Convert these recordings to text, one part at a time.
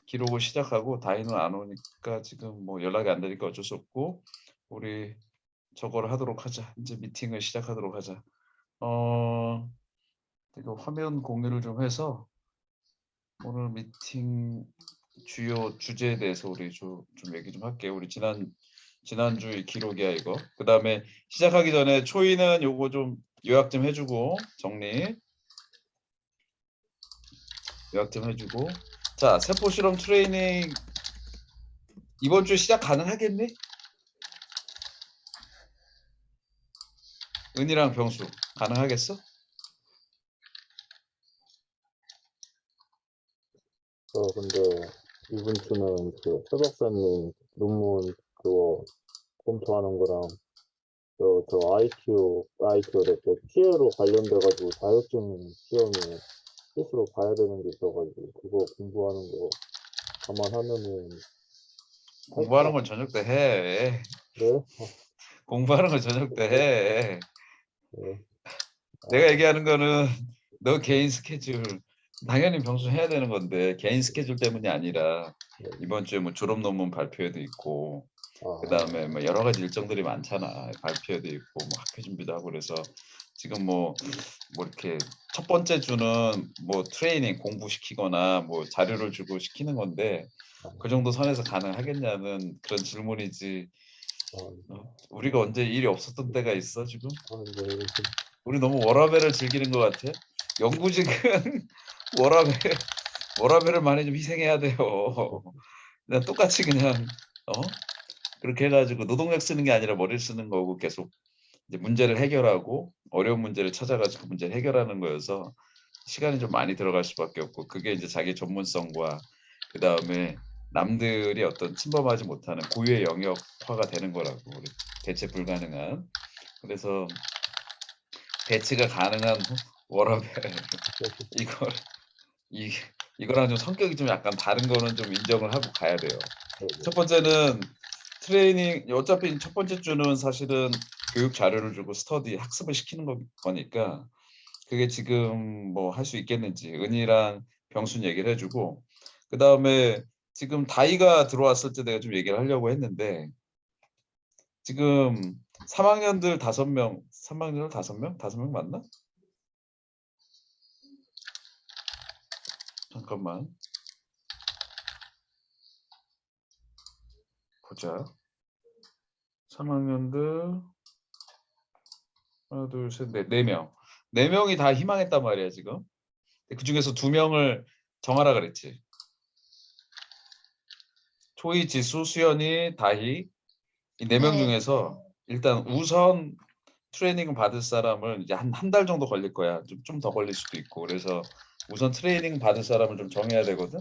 기록을 시작하고 다희는 안 오니까 지금 뭐 연락이 안 되니까 어쩔 수 없고 우리 저거를 하도록 하자. 이제 미팅을 시작하도록 하자. 이거 화면 공유를 좀 해서 오늘 미팅 주요 주제에 대해서 우리 좀 얘기 좀 할게요. 우리 지난주 기록이야 이거. 그다음에 시작하기 전에 초이는 요거 좀 요약 좀 해주고 요약 좀 해주고. 자, 세포 실험 트레이닝 이번 주에 시작 가능하겠니? 은이랑 병수 가능하겠어? 근데 이번 주는 그 최 박사님 논문 그거 검토하는 거랑 저 IQ래 그 피해로 관련돼가지고 자격증 시험에 필수로 봐야 되는 게 있어가지고 그거 공부하는 거 감안하면은 공부하는 살짝 건 저녁 때 해. 네? 공부하는 건 저녁 때 해. 네. 내가 아, 얘기하는 거는 너 개인 스케줄 당연히 병수 해야 되는 건데 개인 스케줄 때문이 아니라 네. 이번 주에 뭐 졸업 논문 발표회도 있고 아, 그다음에 뭐 여러 가지 일정들이 많잖아. 발표회도 있고 뭐 학회 준비도 하고 그래서 지금 뭐 이렇게 첫 번째 주는 뭐 트레이닝 공부시키거나 뭐 자료를 주고 시키는 건데 그 정도 선에서 가능하겠냐는 그런 질문이지. 아, 우리가 언제 일이 없었던 때가 있어 지금? 근데 요즘 우리 너무 워라밸을 즐기는 것 같아. 영구직은 워라밸 워라밸을 많이 좀 희생해야 돼요. 그냥 똑같이 그냥 그렇게 해가지고 노동력 쓰는 게 아니라 머리를 쓰는 거고 계속 이제 문제를 해결하고 어려운 문제를 찾아가지고 그 문제를 해결하는 거여서 시간이 좀 많이 들어갈 수밖에 없고 그게 이제 자기 전문성과 그 다음에 남들이 어떤 침범하지 못하는 고유의 영역화가 되는 거라고 우리 대체 불가능한. 그래서 대체가 가능한 워라밸 이걸 이 이거랑 좀 성격이 좀 약간 다른 거는 좀 인정을 하고 가야 돼요. 첫 번째는 트레이닝 어차피 첫 번째 주는 사실은 교육 자료를 주고 스터디 학습을 시키는 거니까 그게 지금 뭐 할 수 있겠는지 은희랑 병순 얘기를 해주고 그 다음에 지금 다이가 들어왔을 때 내가 좀 얘기를 하려고 했는데 지금 3학년들 5명 3학년들 5명? 5명 맞나? 잠깐만 보자. 3학년들 하나 둘셋넷 4명 4명이 다 희망했단 말이야 지금. 그 중에서 2명을 정하라 그랬지. 초이, 지수, 수연이, 다희 이 4명 네. 중에서 일단 우선 트레이닝 받을 사람을 이제 한 달 정도 걸릴 거야. 좀 더 걸릴 수도 있고. 그래서 우선 트레이닝 받을 사람을 좀 정해야 되거든.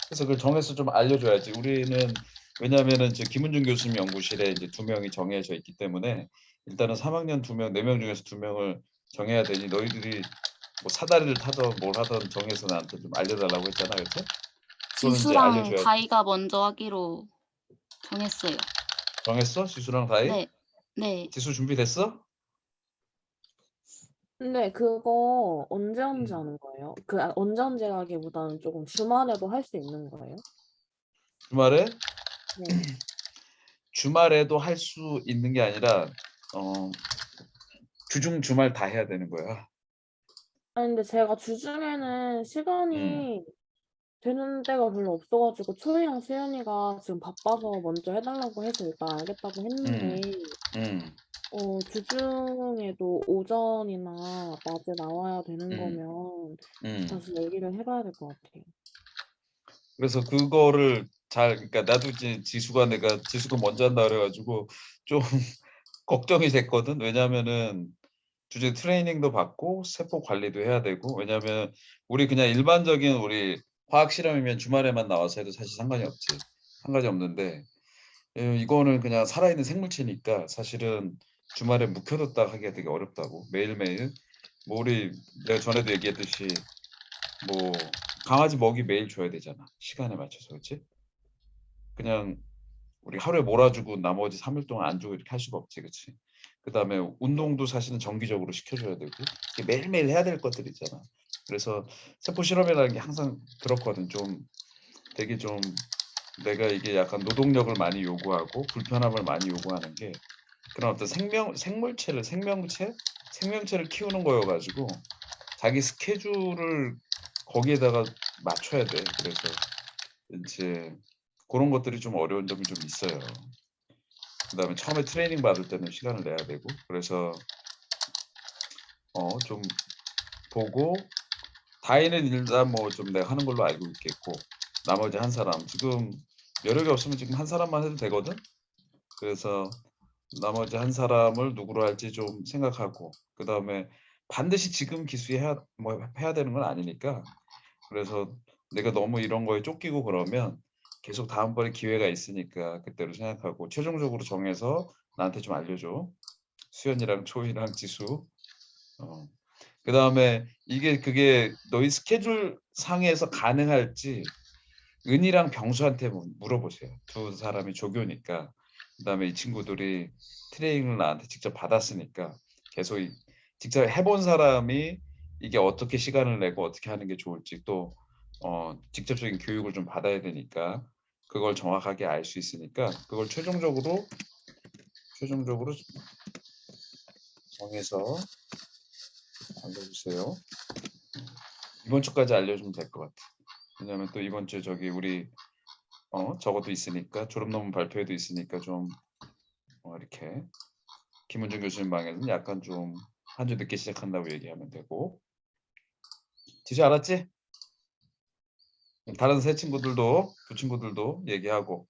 그래서 그걸 정해서 좀 알려줘야지. 우리는 왜냐하면은 저 김은중 교수님 연구실에 이제 2명이 정해져 있기 때문에 일단은 3학년 2명, 4명 중에서 2명을 정해야 되니 너희들이 뭐 사다리를 타던 뭘 하던 정해서 나한테 좀 알려달라고 했잖아, 그렇지? 그거는 이제 지수랑 알려줘야지. 다이가 먼저 하기로 정했어요. 정했어? 지수랑 다희? 네. 네. 지수 준비됐어? 근데 그거 언제 하는 거예요? 언제 하기보다는 조금 주말에도 할 수 있는 거예요? 주말에? 네. 주말에도 할 수 있는 게 아니라 주중 주말 다 해야 되는 거야. 아니 근데 제가 주중에는 음, 시간이 되는 때가 별로 없어가지고 초이랑 수연이가 지금 바빠서 먼저 해달라고 해서 일단 알겠다고 음, 했는데 음, 주중에도 오전이나 낮에 나와야 되는 음, 거면 음. 다시 얘기를 해봐야 될 것 같아요. 그래서 그거를 그러니까 나도 이제 지수가 먼저 한다 그래가지고 좀 걱정이 됐거든. 왜냐면은 주제 트레이닝도 받고 세포 관리도 해야 되고 왜냐면 우리 그냥 일반적인 우리 화학 실험이면 주말에만 나와서 해도 사실 상관이 없지. 상관이 없는데 이거는 그냥 살아있는 생물체니까 사실은 주말에 묵혀뒀다 하기가 되게 어렵다고 매일매일 뭐 우리 내가 전에도 얘기했듯이 뭐 강아지 먹이 매일 줘야 되잖아 시간에 맞춰서 그렇지 그냥 우리 하루에 몰아주고 나머지 3일 동안 안 주고 이렇게 할 수가 없지 그렇지 그다음에 운동도 사실은 정기적으로 시켜줘야 되고 이게 매일매일 해야 될 것들 있잖아 그래서 세포 실험이라는 게 항상 그렇거든 좀 되게 좀 내가 이게 약간 노동력을 많이 요구하고 불편함을 많이 요구하는 게 그런 어떤 생명체를 키우는 거여 가지고 자기 스케줄을 거기에다가 맞춰야 돼. 그래서 이제 그런 것들이 좀 어려운 점이 좀 있어요. 그다음에 처음에 트레이닝 받을 때는 시간을 내야 되고 그래서 좀 보고 다인은 일단 뭐 좀 내가 하는 걸로 알고 있겠고 나머지 한 사람 지금 여력이 없으면 지금 한 사람만 해도 되거든. 그래서 나머지 한 사람을 누구로 할지 좀 생각하고 그다음에 반드시 지금 기수해야 뭐 해야 되는 건 아니니까 그래서 내가 너무 이런 거에 쫓기고 그러면 계속 다음번에 기회가 있으니까 그때로 생각하고 최종적으로 정해서 나한테 좀 알려줘. 수연이랑 초이랑 지수. 그다음에 그게 너희 스케줄 상에서 가능할지 은이랑 병수한테 물어보세요. 두 사람이 조교니까. 그다음에 이 친구들이 트레이닝을 나한테 직접 받았으니까 계속 직접 해본 사람이 이게 어떻게 시간을 내고 어떻게 하는 게 좋을지 또 직접적인 교육을 좀 받아야 되니까 그걸 정확하게 알 수 있으니까 그걸 최종적으로 정해서 알려주세요. 이번 주까지 알려주면 될 것 같아. 왜냐면 또 이번 주에 저기 우리 저것도 있으니까 졸업 논문 발표회도 있으니까 좀 이렇게 김은중 교수님 방에서는 약간 좀 한 주 늦게 시작한다고 얘기하면 되고 지수 알았지? 다른 세 친구들도 두 친구들도 얘기하고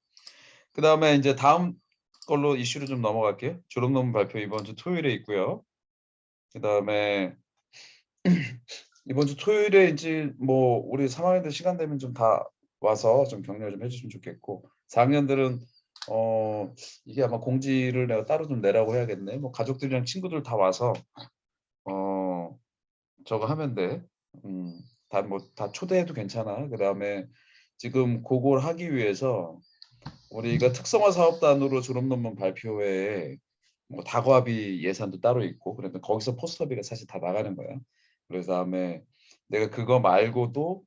그 다음에 이제 다음 걸로 이슈로 좀 넘어갈게요. 졸업 논문 발표 이번 주 토요일에 있고요. 그 다음에 이번 주 토요일에 이제 뭐 우리 3학년들 시간 되면 좀 다 와서 좀 격려 좀 해주시면 좋겠고 4학년들은 이게 아마 공지를 내가 따로 좀 내라고 해야겠네. 뭐 가족들이랑 친구들 다 와서 저거 하면 돼. 다 초대해도 괜찮아. 그다음에 지금 그걸 하기 위해서 우리가 특성화 사업단으로 졸업 논문 발표회에 뭐 다과비 예산도 따로 있고 그러니까 거기서 포스터비가 사실 다 나가는 거야. 그래서 다음에 내가 그거 말고도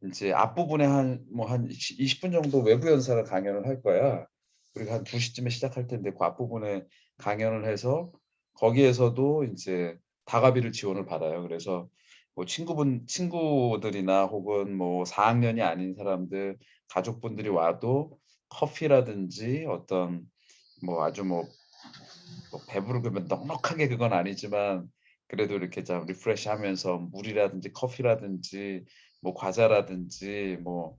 이제 앞부분에 한 20분 정도 외부 연사가 강연을 할 거야. 그리고 한 2시쯤에 시작할 텐데 그 앞부분에 강연을 해서 거기에서도 이제 다과비를 지원을 받아요. 그래서 뭐 친구들이나 혹은 뭐 4학년이 아닌 사람들 가족분들이 와도 커피라든지 어떤 뭐 아주 뭐 배부르게 넉넉하게 그건 아니지만 그래도 이렇게 좀 리프레시하면서 물이라든지 커피라든지 뭐 과자라든지 뭐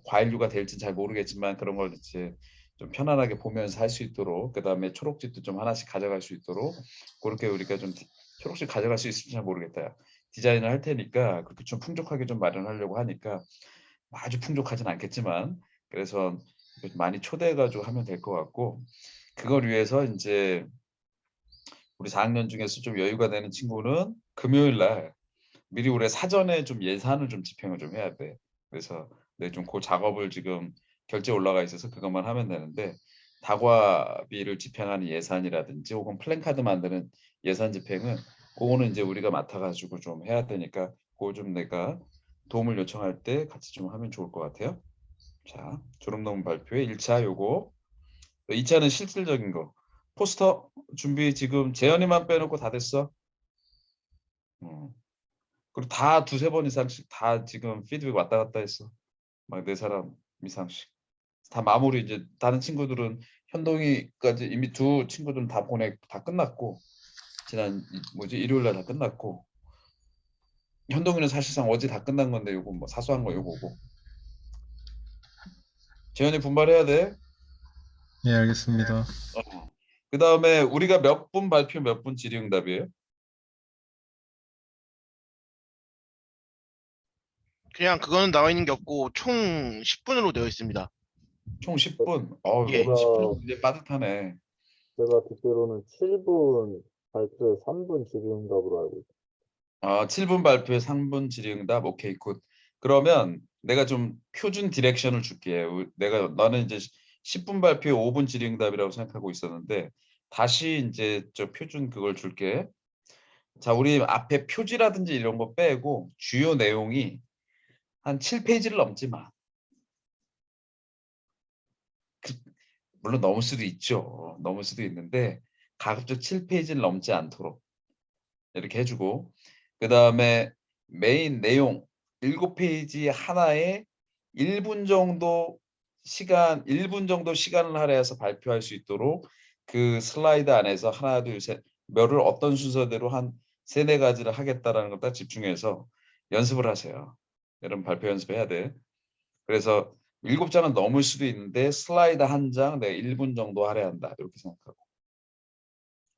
과일류가 될지는 잘 모르겠지만 그런 걸 이제 좀 편안하게 보면서 할 수 있도록 그다음에 초록집도 좀 하나씩 가져갈 수 있도록 그렇게 우리가 좀 초록집 가져갈 수 있을지 잘 모르겠다. 디자인을 할 테니까 그렇게 좀 풍족하게 좀 마련하려고 하니까 아주 풍족하진 않겠지만 그래서 많이 초대해 가지고 하면 될 것 같고 그걸 위해서 이제 우리 4학년 중에서 좀 여유가 되는 친구는 금요일 날 미리 우리 사전에 좀 예산을 좀 집행을 좀 해야 돼. 그래서 좀 그 작업을 지금 결제 올라가 있어서 그것만 하면 되는데 다과비를 집행하는 예산이라든지 혹은 플랜카드 만드는 예산 집행은 그거는 이제 우리가 맡아가지고 좀 해야 되니까 그거 좀 내가 도움을 요청할 때 같이 좀 하면 좋을 것 같아요. 자, 졸업 논문 발표회 1차 요거 2차는 실질적인 거. 포스터 준비 지금 재현이만 빼놓고 다 됐어. 그리고 다 두세 번 이상씩 다 지금 피드백 왔다 갔다 했어. 막 4사람 이상씩. 다 마무리 이제 다른 친구들은 현동이까지 이미 두 친구들은 다 끝났고 지난 일요일 날 다 끝났고 현동이는 사실상 어제 다 끝난 건데 요거 뭐 사소한 거 요거고. 재현이 분발해야 돼. 예, 알겠습니다. 그다음에 우리가 몇 분 발표 몇 분 질의응답이에요? 그냥 그거는 나와 있는 게 없고 총 10분으로 되어 있습니다. 총 10분. 예. 10분 이제 빠듯하네. 제가 듣기로는 7분 발표에 3분 질의응답으로 알고 있어요. 7분 발표에 3분 질의응답. 오케이 굿. 그러면 내가 좀 표준 디렉션을 줄게. 나는 이제 10분 발표에 5분 질의응답이라고 생각하고 있었는데 다시 이제 저 표준 그걸 줄게. 자, 우리 앞에 표지라든지 이런 거 빼고 주요 내용이 한 7페이지를 넘지 마. 물론 넘을 수도 있죠. 넘을 수도 있는데 가급적 7페이지를 넘지 않도록 이렇게 해주고, 그 다음에 메인 내용 7페이지 하나에 1분 정도 1분 정도 시간을 할애해서 발표할 수 있도록 그 슬라이드 안에서 하나, 둘, 셋, 뭐를 어떤 순서대로 한 3-4가지를 하겠다라는 걸 딱 집중해서 연습을 하세요. 여러분 발표 연습해야 돼. 그래서 7장은 넘을 수도 있는데 슬라이드 한 장 내가 1분 정도 할애한다. 이렇게 생각하고.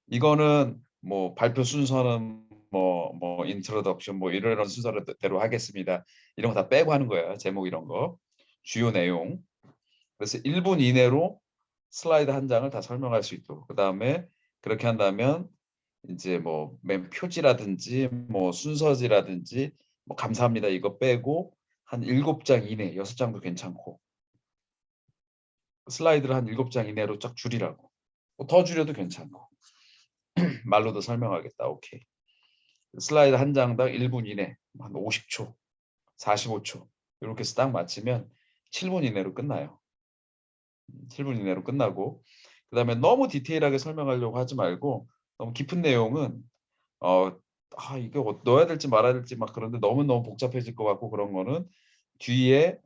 이거는 뭐 발표 순서는 뭐 인트로덕션 뭐 이런 순서대로 하겠습니다. 이런 거 다 빼고 하는 거야. 제목 이런 거. 주요 내용. 그래서 1분 이내로 슬라이드 한 장을 다 설명할 수 있도록. 그다음에 그렇게 한다면 이제 뭐 맨 표지라든지 뭐 순서지라든지 뭐 감사합니다 이거 빼고 한 7장 이내, 6장도 괜찮고 슬라이드를 한 7장 이내로 쫙 줄이라고. 뭐더 줄여도 괜찮고. 말로도 설명하겠다. 오케이. 슬라이드 한 장당 1분 이내, 한 50초, 45초 이렇게 해서 딱 맞추면 7분 이내로 끝나요. 7분 이내로 끝나고, 그 다음에 너무 디테일하게 설명하려고 하지 말고 너무 깊은 내용은 이게 넣어야 될지 말아야 될지 막 그런데 너무너무 복잡해질 것 같고 그런 거는 뒤에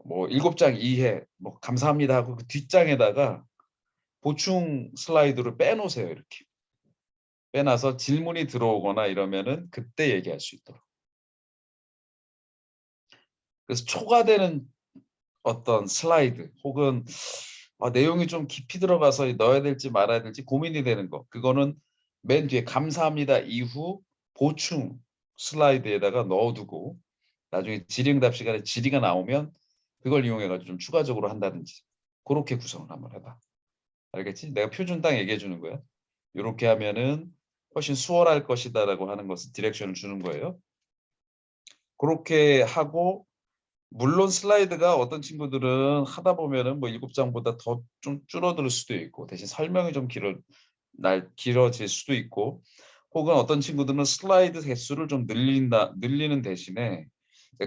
뭐 7장 이해 뭐 감사합니다 하고 그 뒷장에다가 보충 슬라이드를 빼놓으세요. 이렇게 빼놔서 질문이 들어오거나 이러면은 그때 얘기할 수 있도록. 그래서 초과되는 어떤 슬라이드 혹은 내용이 좀 깊이 들어가서 넣어야 될지 말아야 될지 고민이 되는 거, 그거는 맨 뒤에 감사합니다 이후 보충 슬라이드에다가 넣어두고 나중에 질의응답 시간에 질의가 나오면 그걸 이용해 가지고 좀 추가적으로 한다든지 그렇게 구성을 한번 해봐. 알겠지? 내가 표준 딱 얘기해 주는 거야. 이렇게 하면은 훨씬 수월할 것이다라고 하는 것을 디렉션을 주는 거예요. 그렇게 하고, 물론 슬라이드가 어떤 친구들은 하다 보면은 뭐 7장보다 더 좀 줄어들 수도 있고 대신 설명이 좀 길어질 수도 있고, 혹은 어떤 친구들은 슬라이드 개수를 좀 늘리는 대신에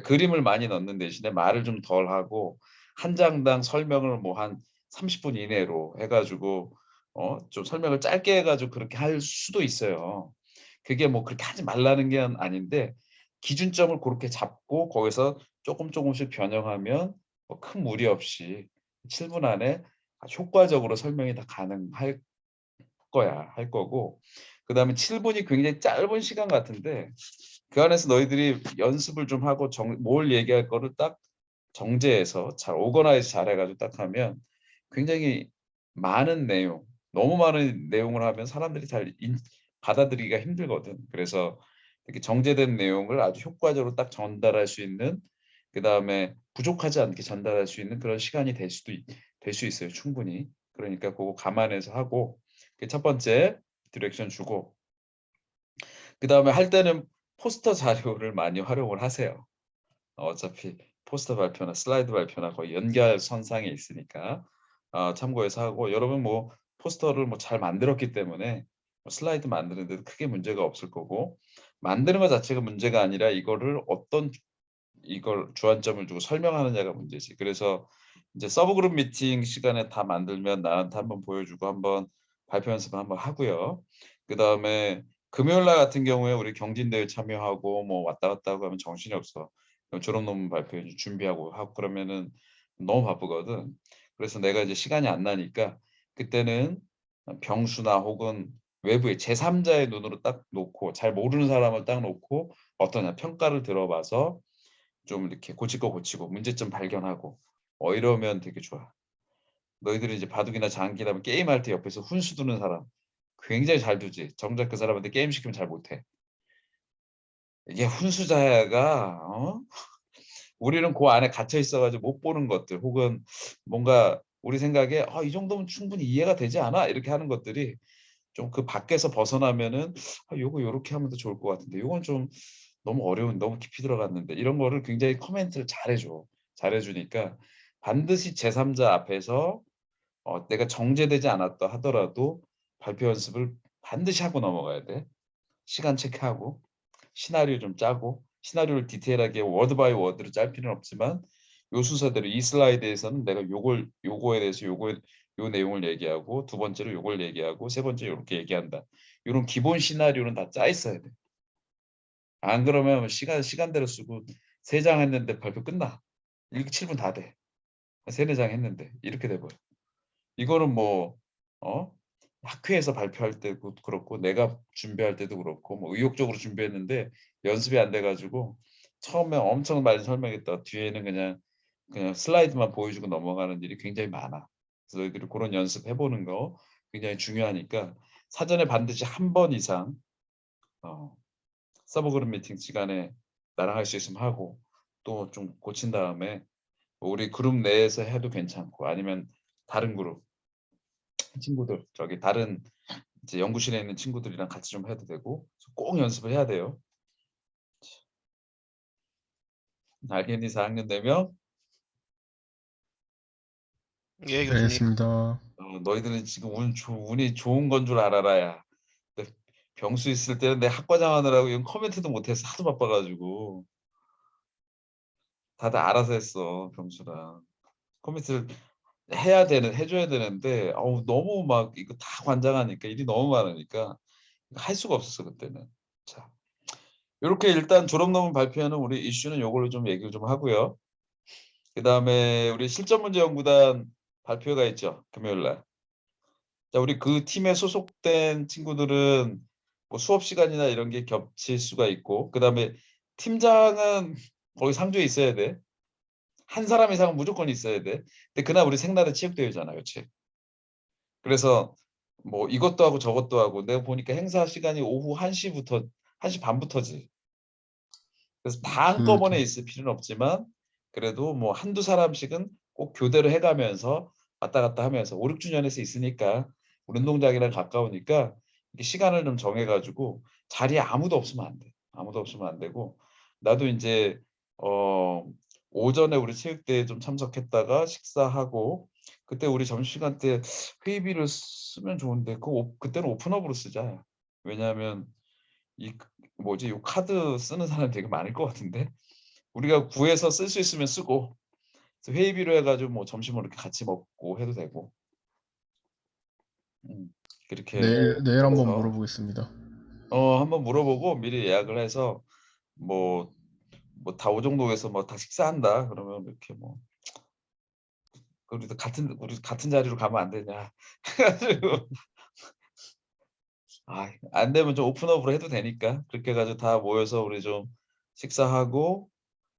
그림을 많이 넣는 대신에 말을 좀 덜 하고 한 장당 설명을 뭐 한 30분 이내로 해가지고 좀 설명을 짧게 해가지고 그렇게 할 수도 있어요. 그게 뭐 그렇게 하지 말라는 게 아닌데 기준점을 그렇게 잡고 거기서 조금씩 변형하면 뭐 큰 무리 없이 7분 안에 아주 효과적으로 설명이 다 가능할 할 거고, 그다음에 7분이 굉장히 짧은 시간 같은데 그 안에서 너희들이 연습을 좀 하고 뭘 얘기할 거를 딱 정제해서 잘 오거나이즈 잘 해가지고 딱 하면 굉장히 많은 내용, 너무 많은 내용을 하면 사람들이 잘 받아들이기가 힘들거든. 그래서 이렇게 정제된 내용을 아주 효과적으로 딱 전달할 수 있는, 그 다음에 부족하지 않게 전달할 수 있는 그런 시간이 될 수 있어요. 충분히. 그러니까 그거 감안해서 하고, 그게 첫 번째 디렉션 주고, 그 다음에 할 때는 포스터 자료를 많이 활용을 하세요. 어차피 포스터 발표나 슬라이드 발표나 거의 연결선상에 있으니까 참고해서 하고, 여러분 뭐 포스터를 뭐 잘 만들었기 때문에 뭐 슬라이드 만드는 데도 크게 문제가 없을 거고, 만드는 것 자체가 문제가 아니라 이걸 주안점을 두고 설명하느냐가 문제지. 그래서 이제 서브그룹 미팅 시간에 다 만들면 나한테 한번 보여주고 한번 발표 연습 한번 하고요. 그 다음에 금요일 날 같은 경우에 우리 경진대회 참여하고 뭐 왔다 갔다 하고 하면 정신이 없어. 졸업 논문 발표 준비하고 하고 그러면은 너무 바쁘거든. 그래서 내가 이제 시간이 안 나니까 그때는 병수나 혹은 외부의 제3자의 눈으로 딱 놓고 잘 모르는 사람을 딱 놓고 어떠냐 평가를 들어봐서 좀 이렇게 고칠 거 고치고 문제점 발견하고 이러면 되게 좋아. 너희들이 이제 바둑이나 장기나 게임할 때 옆에서 훈수 두는 사람 굉장히 잘 두지. 정작 그 사람한테 게임 시키면 잘 못해. 이게 훈수자가 우리는 그 안에 갇혀 있어가지고 못 보는 것들 혹은 뭔가 우리 생각에 이 정도면 충분히 이해가 되지 않아? 이렇게 하는 것들이 좀 그 밖에서 벗어나면은 요거 요렇게 하면 더 좋을 것 같은데 요건 좀 너무 너무 깊이 들어갔는데 이런 거를 굉장히 코멘트를 잘해주니까 반드시 제3자 앞에서 내가 정제되지 않았다 하더라도 발표 연습을 반드시 하고 넘어가야 돼. 시간 체크하고 시나리오 좀 짜고, 시나리오를 디테일하게 워드 바이 워드로 짤 필요는 없지만 요 순서대로 이 슬라이드에서는 내가 요거에 대해서 요 내용을 얘기하고 두 번째로 요걸 얘기하고 세 번째 요렇게 얘기한다. 이런 기본 시나리오는 다 짜 있어야 돼. 안 그러면 시간대로 쓰고 3장 했는데 발표 끝나. 7분 다 돼. 3-4장 했는데 이렇게 돼 버려. 이거는 뭐 학회에서 발표할 때도 그렇고 내가 준비할 때도 그렇고 뭐 의욕적으로 준비했는데 연습이 안 돼 가지고 처음에 엄청 많이 설명했다가 뒤에는 그냥 슬라이드만 보여주고 넘어가는 일이 굉장히 많아. 그래서 너희들이 그런 연습해 보는 거 굉장히 중요하니까 사전에 반드시 한 번 이상 서브 그룹 미팅 시간에 나랑 할 수 있으면 하고 또 좀 고친 다음에 우리 그룹 내에서 해도 괜찮고 아니면 다른 그룹 친구들 저기 다른 이제 연구실에 있는 친구들이랑 같이 좀 해도 되고 꼭 연습을 해야 돼요. 알겠니? 4학년 되면 예, 교수님. 알겠습니다. 너희들은 지금 운이 좋은 건 줄 알아라 야. 근데 병수 있을 때는 내 학과장 하느라고 이건 코멘트도 못해서 하도 바빠가지고 다들 알아서 했어 병수랑 코멘트를 해줘야 되는데 너무 막 이거 다 관장하니까 일이 너무 많으니까 할 수가 없었어 그때는. 자, 이렇게 일단 졸업 논문 발표하는 우리 이슈는 요걸로 좀 얘기를 좀 하고요. 그 다음에 우리 실전 문제 연구단 발표가 있죠 금요일 날. 자, 우리 그 팀에 소속된 친구들은 뭐 수업 시간이나 이런 게 겹칠 수가 있고, 그 다음에 팀장은 거기 상주에 있어야 돼. 한 사람 이상은 무조건 있어야 돼. 근데 그날 우리 생날은 체육대회잖아, 그렇지? 그래서 뭐 이것도 하고 저것도 하고 내가 보니까 행사 시간이 오후 1시부터 1시 반부터지. 그래서 다 한꺼번에 있을 필요는 없지만 그래도 뭐 한두 사람씩은 꼭 교대로 해가면서 왔다 갔다 하면서 5, 6주년에서 있으니까 우리 운동장이랑 가까우니까 이렇게 시간을 좀 정해가지고 자리에 아무도 없으면 안 돼. 아무도 없으면 안 되고 나도 이제 오전에 우리 체육대회에 좀 참석했다가 식사하고 그때 우리 점심시간 때 회의비를 쓰면 좋은데 그때는 오픈업으로 쓰자. 왜냐하면 이 뭐지 요 카드 쓰는 사람이 되게 많을 것 같은데 우리가 구해서 쓸 수 있으면 쓰고 회의비로 해가지고 뭐 점심을 이렇게 같이 먹고 해도 되고 그렇게 내일 한번 해서 물어보겠습니다. 한번 물어보고 미리 예약을 해서 뭐 다오정동에서 뭐 다 식사한다 그러면 이렇게 뭐 우리 같은 자리로 가면 안 되냐 해가지고 안 되면 좀 오픈업으로 해도 되니까 그렇게 해가지고 다 모여서 우리 좀 식사하고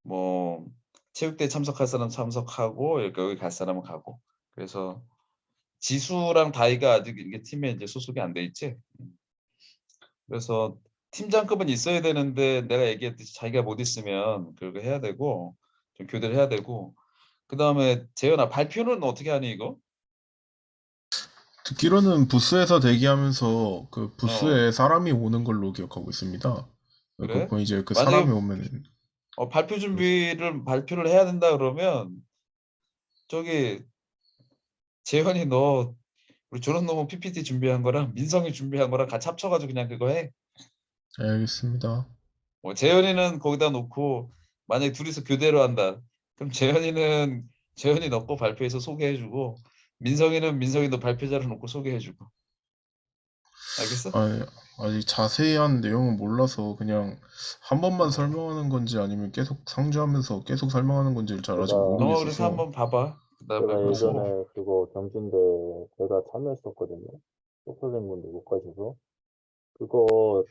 뭐 체육대회 참석할 사람 참석하고 이렇게 여기 갈 사람은 가고 그래서 지수랑 다이가 아직 이게 팀에 이제 소속이 안 돼 있지. 그래서 팀장급은 있어야 되는데 내가 얘기했듯이 자기가 못 있으면 그거 해야 되고 좀 교대를 해야 되고 그 다음에 재현아 발표는 어떻게 하니 이거? 듣기로는 부스에서 대기하면서 그 어 부스에 사람이 오는 걸로 기억하고 있습니다. 그래? 이제 그 만약에 사람이 오면은 발표를 해야 된다 그러면 저기 재현이 너 우리 졸업 논문 PPT 준비한 거랑 민성이 준비한 거랑 같이 합쳐가지고 그냥 그거 해. 알겠습니다. 뭐 재현이는 거기다 놓고 만약에 둘이서 교대로 한다. 그럼 재현이 넣고 발표해서 소개해주고 민성이는 민성이 너 발표자를 놓고 소개해주고. 알겠어? 아직 자세한 내용은 몰라서 그냥 한 번만 어. 설명하는 건지 아니면 계속 상주하면서 계속 설명하는 건지를 잘 아직 제가- 그래서 모르겠어서. 한번 봐봐. 그다음에 제가 보고. 예전에 그거 경진대 제가 참여했었거든요. 수업생분들 못 가셔서. 그거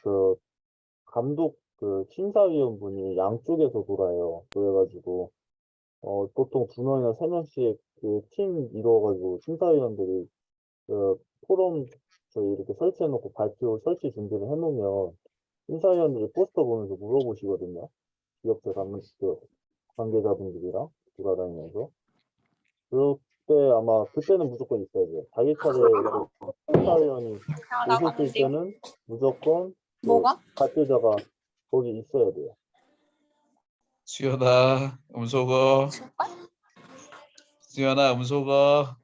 감독 심사위원분이 양쪽에서 돌아요. 그래가지고 보통 2명이나 3명씩 그 팀 이루어가지고 심사위원들이 그 포럼 저희 이렇게 설치해놓고 발표 설치 준비를 해놓으면 심사위원들이 포스터 보면서 물어보시거든요. 기업체 관계자분들이랑 돌아다니면서. 그때 아마 그때는 무조건 있어야 돼요. 자기 차례 심사위원이 오셨을 때는 무조건 발표자가 거기 있어야 돼요. 수연아 음소거. 수연아 음소거.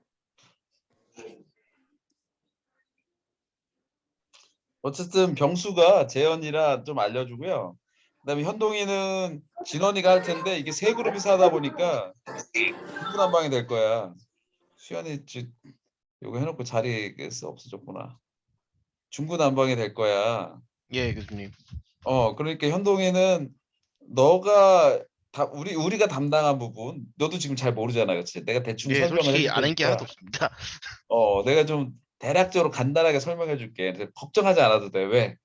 어쨌든 병수가 재현이라 좀 알려주고요. 그다음에 현동이는 진원이가 할 텐데 이게 세 그룹이서 하다 보니까 중구난방이 될 거야. 수연이 요거 해놓고 자리가 없어졌구나. 중구난방이 될 거야. 예, 교수님. 그러니까 현동이는 너가 우리가 담당한 부분, 너도 지금 잘 모르잖아, 그렇지? 내가 대충 예, 설명을 솔직히 해줄 아는 게 하나도 테니까, 없습니다. 내가 좀 대략적으로 간단하게 설명해 줄게. 그래서 걱정하지 않아도 돼. 왜?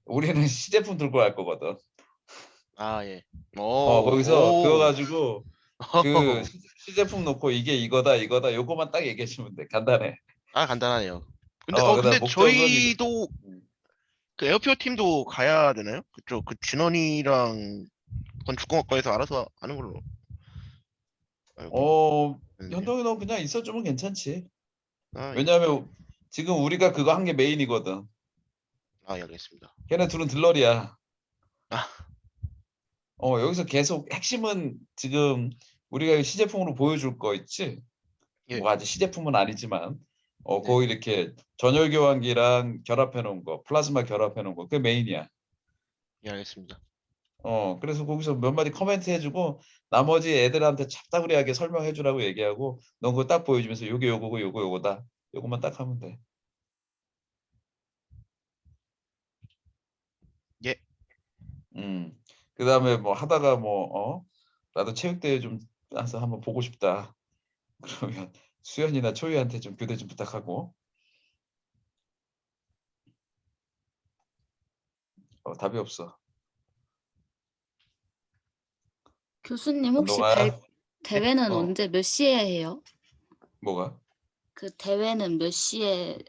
우리는 시제품 들고 갈 거거든. 아, 예. 거기서 그거 오. 가지고 그 시제품 놓고 이게 이거다, 이거다, 요거만 딱 얘기해 주면 돼. 간단해. 아, 간단하네요. 근데 그다음 근데 목적은 이거. 저희도 음. 그 에어피어 팀도 가야 되나요? 그쪽 그 진원이랑 건축공학과에서 알아서 하는 걸로 알고 있는데요. 현동이 너 그냥 있어주면 괜찮지. 아, 예. 왜냐하면 지금 우리가 그거 한 게 메인이거든. 아, 예, 알겠습니다. 걔네 둘은 들러리야. 아, 여기서 계속 핵심은 지금 우리가 시제품으로 보여줄 거 있지. 예. 뭐 아직 시제품은 아니지만 네. 거기 이렇게 전열 교환기랑 결합해 놓은 거, 플라즈마 결합해 놓은 거, 그게 메인이야. 예, 알겠습니다. 그래서 거기서 몇 마디 코멘트 해주고 나머지 애들한테 잡다구리하게 설명해 주라고 얘기하고 넌 그거 딱 보여주면서 요게 요거고 요거 요거다. 요것만 딱 하면 돼. 예. 그다음에 뭐 하다가 나도 체육대회 좀 가서 한번 보고 싶다. 그러면 수연이나 초이한테 좀 교대 좀 부탁하고. 답이 없어. 교수님 혹시 너가 대회는 어 언제 몇 시에 해요? 뭐가? 그 대회는 몇 시에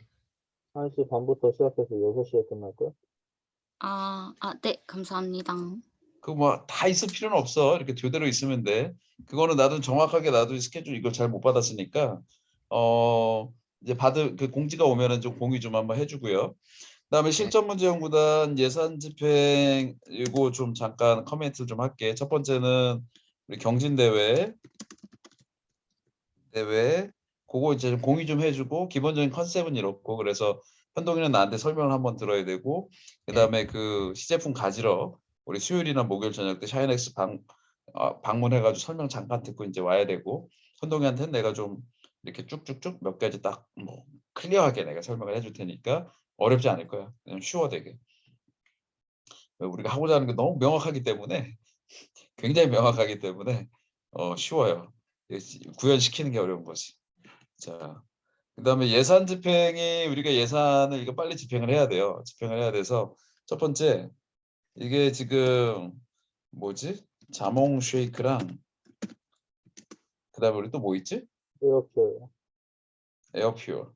1시 반부터 시작해서 6시에 끝날 거야? 네, 감사합니다. 그 뭐 다 있을 필요는 없어. 이렇게 교대로 있으면 돼. 그거는 나도 정확하게 나도 스케줄 이걸 잘 못 받았으니까 이제 받을 그 공지가 오면은 좀 공유 좀 한번 해주고요. 그다음에 네. 실전 문제 연구단 예산 집행 이거 좀 잠깐 커멘트 좀 할게. 첫 번째는 우리 경진 대회 그거 이제 좀 공유 좀 해주고 기본적인 컨셉은 이렇고 그래서 현동이는 나한테 설명을 한번 들어야 되고 그다음에 그 시제품 가지러 우리 수요일이나 목요일 저녁 때 샤이넥스 방문해가지고 설명 잠깐 듣고 이제 와야 되고 현동이한테는 내가 좀 이렇게 쭉쭉쭉 몇 가지 딱 뭐 클리어하게 내가 설명을 해줄 테니까 어렵지 않을 거야. 그냥 쉬워 되게. 우리가 하고자 하는 게 너무 명확하기 때문에 굉장히 명확하기 때문에 쉬워요. 구현시키는 게 어려운 거지. 자, 그다음에 예산 집행이 우리가 예산을 이거 빨리 집행을 해야 돼요. 집행을 해야 돼서 첫 번째 이게 지금 뭐지? 자몽 쉐이크랑 그다음에 우리 또 뭐 있지? 이렇게 에어퓨어.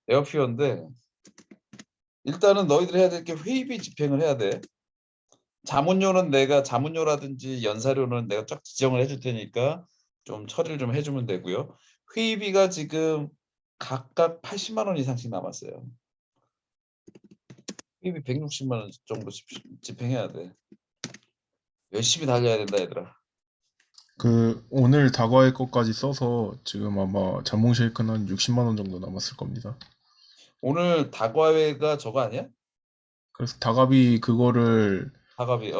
에어퓨어인데 일단은 너희들 해야 될 게 회의비 집행을 해야 돼. 자문료는 내가 자문료라든지 연사료는 내가 쫙 지정을 해줄 테니까 좀 처리를 좀 해주면 되고요. 회의비가 지금 각각 80만 원 이상씩 남았어요. 회의비 160만 원 정도 집행해야 돼. 열심히 달려야 된다 얘들아. 그 오늘 다과의 것까지 써서 지금 아마 자몽 쉐이크는 한 60만 원 정도 남았을 겁니다. 오늘 다과회가 저거 아니야? 그래서 다갑이 그거를 다과비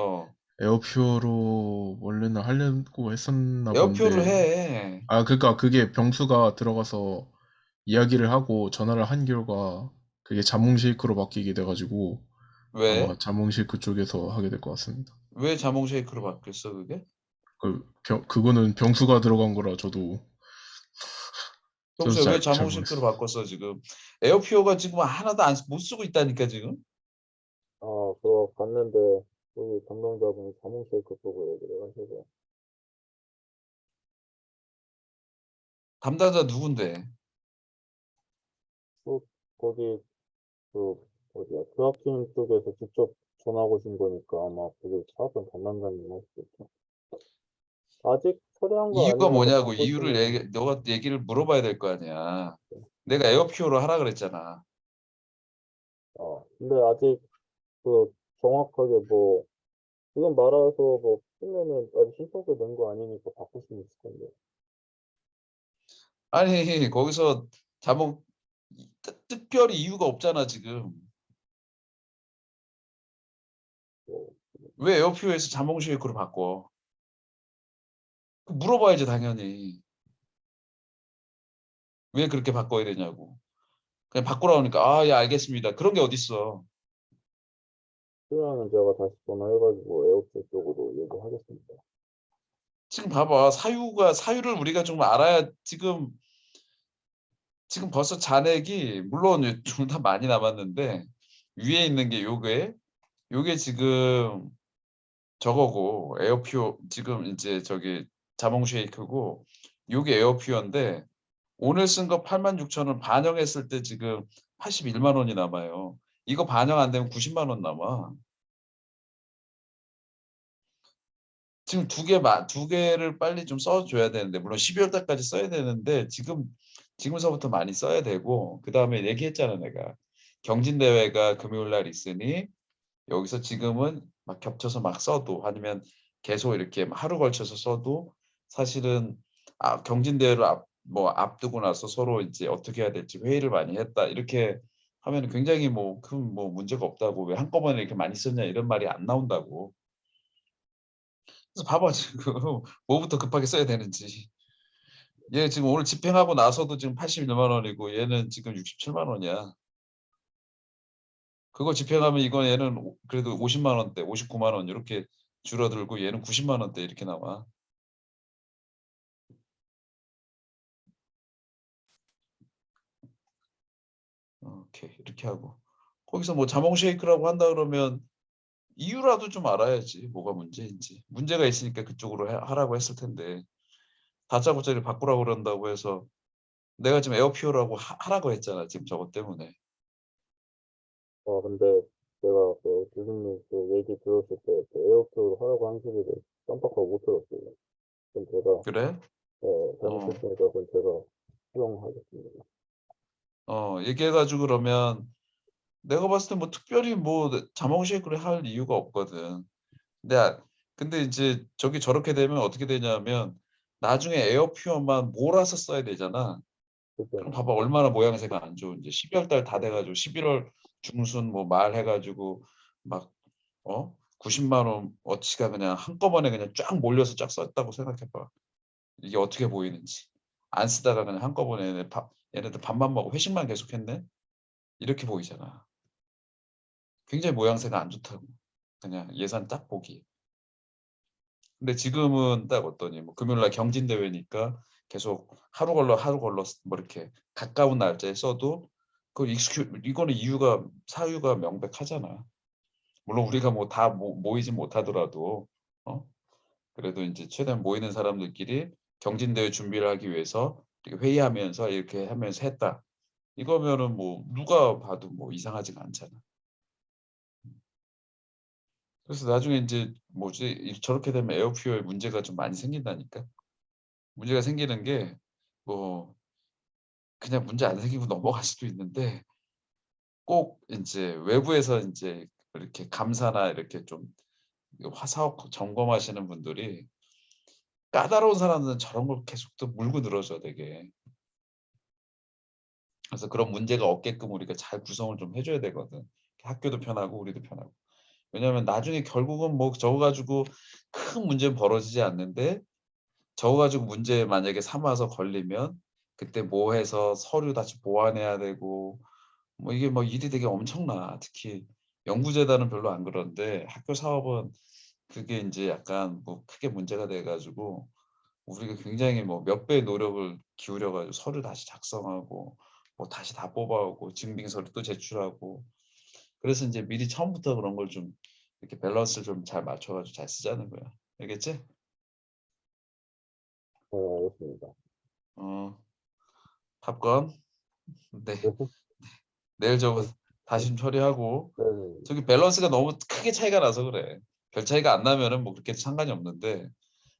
에어퓨어로 원래는 하려고 했었나 에어퓨어로 본데 해. 그러니까 그게 병수가 들어가서 이야기를 하고 전화를 한 결과 그게 자몽 쉐이크로 바뀌게 돼가지고 아마 왜? 자몽 쉐이크 쪽에서 하게 될 것 같습니다. 왜 자몽 쉐이크로 바뀌었어 그게? 그거는 병수가 들어간 거라 저도 평소에 왜 잘 자몽 쉐이크로 모르겠어요. 바꿨어 지금? 에어퓨어가 지금 하나도 못 쓰고 있다니까 지금. 그거 갔는데 우리 담당자분이 자몽 쉐이크 보고 얘기를 하셔서 담당자 누군데? 또 거기 그 어디야 교학팀 쪽에서 직접 전화 오신 거니까 아마 그게 차던 담당자님 할 수도 있죠. 아직 처리한 거 이유가 아니어서 뭐냐고 바꾸시면 너가 얘기를 물어봐야 될 거 아니야. 내가 에어퓨어로 하라 그랬잖아. 근데 아직 그 정확하게 뭐 지금 말아서 뭐 쓰면은 아직 신청서 낸 거 아니니까 바꿀 수는 있을 건데. 아니 거기서 자몽 특별히 이유가 없잖아 지금. 뭐, 왜 에어퓨어에서 자몽 쉐이크로 바꿔? 물어봐야지 당연히. 왜 그렇게 바꿔야 되냐고. 그냥 바꾸라고 하니까 아, 예, 알겠습니다. 그런 게 어딨어. 필요하면 제가 다시 전화해가지고 에어컨 쪽으로 얘기하겠습니다. 지금 봐봐. 사유를 우리가 좀 알아야 지금 벌써 잔액이 물론 둘 다 많이 남았는데 위에 있는 게 요게 지금 저거고 에어퓨어 지금 이제 저기 자몽 쉐이크고 요게 에어퓨어인데 오늘 쓴 거 86,000원 반영했을 때 지금 81만 원이 남아요. 이거 반영 안 되면 90만 원 남아. 지금 두 개를 빨리 좀 써줘야 되는데 물론 12월 달까지 써야 되는데 지금서부터 많이 써야 되고 그 다음에 얘기했잖아 내가 경진대회가 금요일 날 있으니 여기서 지금은 막 겹쳐서 막 써도 아니면 계속 이렇게 하루 걸쳐서 써도 사실은 경진대회를 앞두고 나서 서로 이제 어떻게 해야 될지 회의를 많이 했다 이렇게 하면 굉장히 큰 문제가 없다고 왜 한꺼번에 이렇게 많이 썼냐 이런 말이 안 나온다고. 그래서 봐봐 지금 뭐부터 급하게 써야 되는지. 얘 지금 오늘 집행하고 나서도 지금 81만 원이고 얘는 지금 67만 원이야. 그거 집행하면 이건 얘는 그래도 50만 원대, 59만 원 이렇게 줄어들고 얘는 90만 원대 이렇게 나와. 오케이 이렇게 하고 거기서 뭐 자몽 쉐이크라고 한다 그러면 이유라도 좀 알아야지 뭐가 문제인지. 문제가 있으니까 그쪽으로 하라고 했을 텐데 다짜고짜를 바꾸라고 그런다고 해서 내가 지금 에어퓨어라고 하라고 했잖아 지금 저것 때문에. 근데 제가 그 교수님 그 얘기 들었을 때 에어컨 하라고 한 소리를 깜빡하고 못 들었어요. 그럼 제가 그래? 잘못했으니까 그건 제가 수용하겠습니다. 얘기해가지고 그러면 내가 봤을 때 뭐 특별히 뭐 자몽 쉐이크를 할 이유가 없거든. 근데 이제 저렇게 되면 어떻게 되냐면 나중에 에어퓨어만 몰아서 써야 되잖아. 그럼 그때는 봐봐 얼마나 모양새가 안 좋은지. 12월 달 다 돼가지고 11월 중순 뭐 말 해가지고 막 90만 원 어치가 그냥 한꺼번에 그냥 쫙 몰려서 쫙 썼다고 생각해봐. 이게 어떻게 보이는지. 안 쓰다가 그냥 한꺼번에 얘네들 밥만 먹고 회식만 계속했네. 이렇게 보이잖아. 굉장히 모양새가 안 좋다고. 그냥 예산 딱 보기. 근데 지금은 딱 어떠니 뭐 금요일날 경진대회니까 계속 하루 걸러 뭐 이렇게 가까운 날짜에 써도 이거는 사유가 명백하잖아. 물론 우리가 뭐 다 모이진 못하더라도 그래도 이제 최대한 모이는 사람들끼리 경진대회 준비를 하기 위해서 이렇게 회의하면서 이렇게 하면서 했다. 이거면은 뭐 누가 봐도 뭐 이상하지가 않잖아. 그래서 나중에 이제 저렇게 되면 에어퓨어에 문제가 좀 많이 생긴다니까. 문제가 생기는 게 뭐 그냥 문제 안 생기고 넘어갈 수도 있는데 꼭 이제 외부에서 이제 이렇게 감사나 이렇게 좀 사업 점검하시는 분들이 까다로운 사람들은 저런 걸 계속 또 물고 늘어져 되게. 그래서 그런 문제가 없게끔 우리가 잘 구성을 좀 해줘야 되거든. 학교도 편하고 우리도 편하고. 왜냐하면 나중에 결국은 뭐 저거 가지고 큰 문제는 벌어지지 않는데 저거 가지고 문제 만약에 삼아서 걸리면 그때 뭐 해서 서류 다시 보완해야 되고 뭐 이게 뭐 일이 되게 엄청나. 특히 연구재단은 별로 안 그런데 학교 사업은 그게 이제 약간 뭐 크게 문제가 돼 가지고 우리가 굉장히 뭐 몇 배의 노력을 기울여 가지고 서류 다시 작성하고 뭐 다시 다 뽑아오고 증빙 서류 또 제출하고 그래서 이제 미리 처음부터 그런 걸 좀 이렇게 밸런스를 좀 잘 맞춰 가지고 잘 쓰자는 거야. 알겠지? 네, 알겠습니다. 탑건. 네. 네, 내일 저거 다시 좀 처리하고 네, 저기 밸런스가 너무 크게 차이가 나서 그래. 별 차이가 안 나면은 뭐 그렇게 상관이 없는데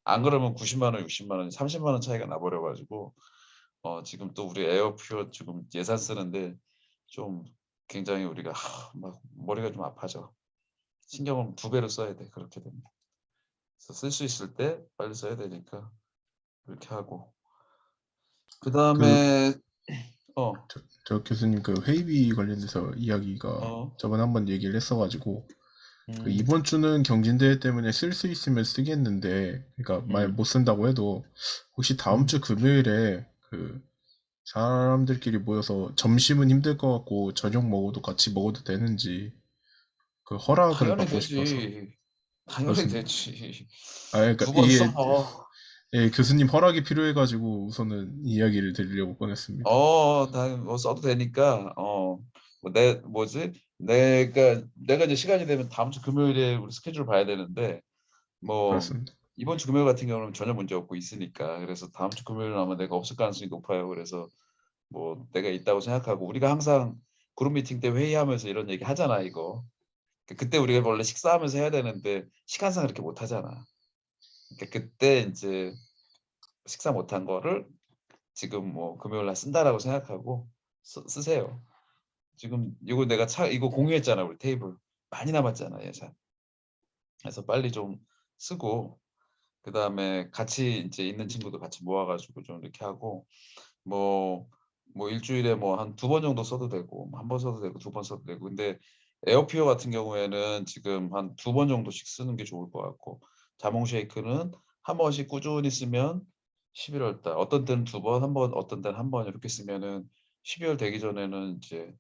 안 그러면 90만 원, 60만 원, 30만 원 차이가 나버려 가지고 지금 또 우리 에어퓨어 지금 예산 쓰는데 좀 굉장히 우리가 막 머리가 좀 아파져. 신경을 두 배로 써야 돼. 그렇게 되면. 그래서 쓸 수 있을 때 빨리 써야 되니까 그렇게 하고. 그다음에 저 교수님 그 회의비 관련해서 이야기가 어. 저번에 한번 얘기를 했어가지고 그 음. 이번 주는 경진대회 때문에 쓸 수 있으면 쓰겠는데 그러니까 만약 못 쓴다고 해도 혹시 다음 주 금요일에 그 사람들끼리 모여서 점심은 힘들 것 같고 저녁 먹어도 같이 먹어도 되는지 그 허락을 당연히 받고 싶어서. 되지. 당연히 그렇습니다. 되지. 아, 그러니까 두 번 이게 써. 예, 교수님 허락이 필요해가지고 우선은 이야기를 드리려고 꺼냈습니다. 뭐 써도 되니까 뭐 뭐지? 내가 이제 시간이 되면 다음 주 금요일에 우리 스케줄 봐야 되는데 뭐 그렇습니다. 이번 주 금요일 같은 경우는 전혀 문제 없고 있으니까 그래서 다음 주 금요일은 아마 내가 없을 가능성이 높아요. 그래서 뭐 내가 있다고 생각하고 우리가 항상 그룹 미팅 때 회의하면서 이런 얘기 하잖아 이거. 그때 우리가 원래 식사하면서 해야 되는데 시간상 그렇게 못 하잖아. 그러니까 그때 이제 식사 못한 거를 지금 뭐 금요일 날 쓴다라고 생각하고 쓰세요. 지금 이거 내가 이거 공유했잖아 우리 테이블 많이 남았잖아 예산. 그래서 빨리 좀 쓰고 그 다음에 같이 이제 있는 친구들 같이 모아가지고 좀 이렇게 하고 뭐 일주일에 뭐 한 2번 정도 써도 되고 1번 써도 되고 2번 써도 되고 근데 에어피어 같은 경우에는 지금 한 2번 정도씩 쓰는 게 좋을 것 같고 자몽 쉐이크는 한 번씩 꾸준히 쓰면 11월 달 어떤 때는 2번 한 번 어떤 때는 한 번 이렇게 쓰면은 12월 되기 전에는 이제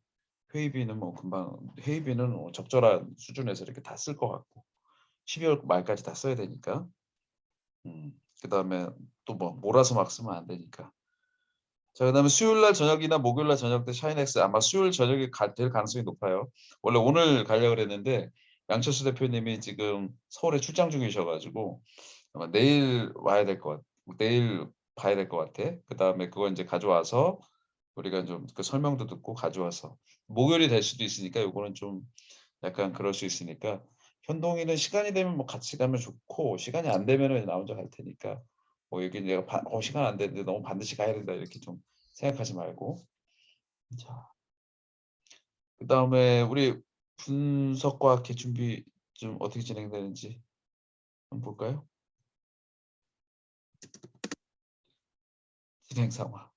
회의비는 뭐 금방 회의비는 뭐 적절한 수준에서 이렇게 다 쓸 것 같고 12월 말까지 다 써야 되니까 그다음에 또 뭐 몰아서 막 쓰면 안 되니까 자 그다음에 수요일 날 저녁이나 목요일 날 저녁 때 샤이넥스 아마 수요일 저녁에 될 가능성이 높아요. 원래 오늘 가려고 그랬는데 양철수 대표님이 지금 서울에 출장 중이셔가지고 아마 내일 와야 될 것 같아. 내일 봐야 될 것 같아. 그다음에 그거 이제 가져와서 우리가 좀 그 설명도 듣고 가져와서 목요일이 될 수도 있으니까 요거는 좀 약간 그럴 수 있으니까 현동이는 시간이 되면 뭐 같이 가면 좋고 시간이 안 되면은 나 혼자 갈 테니까 뭐 여기 내가 시간 안 되는데 너무 반드시 가야 된다 이렇게 좀 생각하지 말고 자 그다음에 우리 분석과학 준비 좀 어떻게 진행되는지 한번 볼까요? 진행 상황.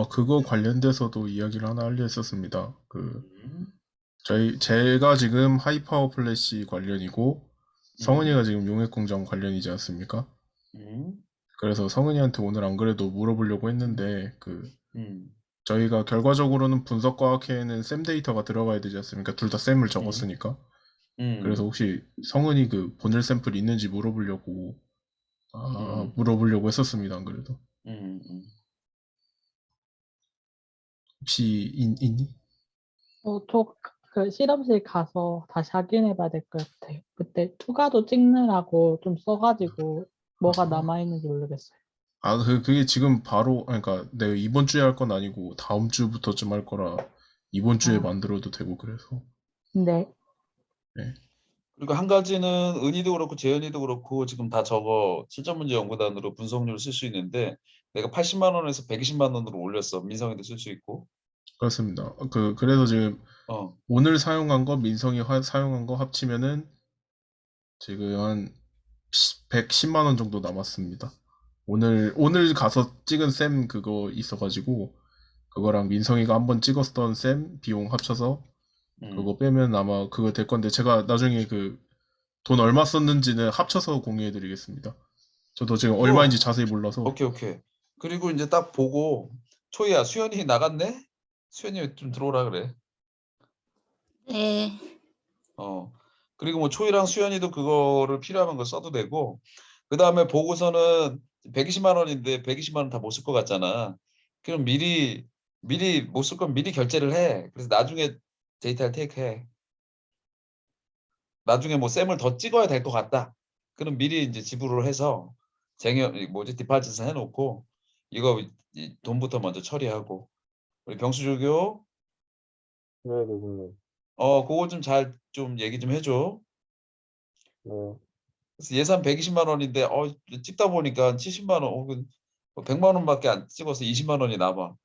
그거 관련돼서도 이야기를 하나 하려 했었습니다. 음, 제가 지금 하이파워 플래시 관련이고 음, 성은이가 지금 용액공장 관련이지 않습니까? 음, 그래서 성은이한테 오늘 안 그래도 물어보려고 했는데 음, 저희가 결과적으로는 분석과학회에는 셈 데이터가 들어가야 되지 않습니까? 둘 다 셈을 적었으니까. 그래서 음, 혹시 성은이 보낼 샘플 있는지 물어보려고 했었습니다. 안 그래도. 음, 음. 혹시 있니? 저 그 실험실 가서 다시 확인해 봐야 될 것 같아요. 그때 투가도 찍느라고 좀 써가지고 뭐가 남아있는지 모르겠어요. 그게 지금 바로, 그러니까 내가 이번 주에 할 건 아니고 다음 주부터쯤 할 거라 이번 주에 아, 만들어도 되고 그래서. 네. 네. 그리고 한 가지는 은희도 그렇고 재현이도 그렇고 지금 다 저거 실전 문제 연구단으로 분석률 쓸 수 있는데 내가 80만 원에서 120만 원으로 올렸어. 민성이도 쓸 수 있고. 그렇습니다. 그래서 지금 어. 오늘 사용한 거, 민성이 사용한 거 합치면은 지금 한 110만 원 정도 남았습니다. 오늘 가서 찍은 셈 그거 있어가지고 그거랑 민성이가 한번 찍었던 셈 비용 합쳐서 그거 빼면 아마 그거 될 건데 제가 나중에 돈 얼마 썼는지는 합쳐서 공유해드리겠습니다. 저도 지금 그거 얼마인지 자세히 몰라서. 오케이. 그리고 이제 딱 보고 초이야 수현이 나갔네? 수현이 좀 들어오라 그래. 네. 그리고 뭐 초이랑 수현이도 그거를 필요하면 그거 써도 되고 그 다음에 보고서는 120만 원인데 120만 원 다 못 쓸 것 같잖아. 그럼 미리 못 쓸 건 미리 결제를 해. 그래서 나중에 데이터를 테이크해. 나중에 뭐 셈을 더 찍어야 될 것 같다. 그럼 미리 이제 지불을 해서 디파짓을 해놓고 이거 돈부터 먼저 처리하고 우리 병수조교 네, 교수님. 그거 좀 잘 좀 얘기 좀 해줘. 네, 그래서 예산 120만 원인데 찍다 보니까 70만 원 혹은 100만 원밖에 안 찍어서 20만 원이 남아.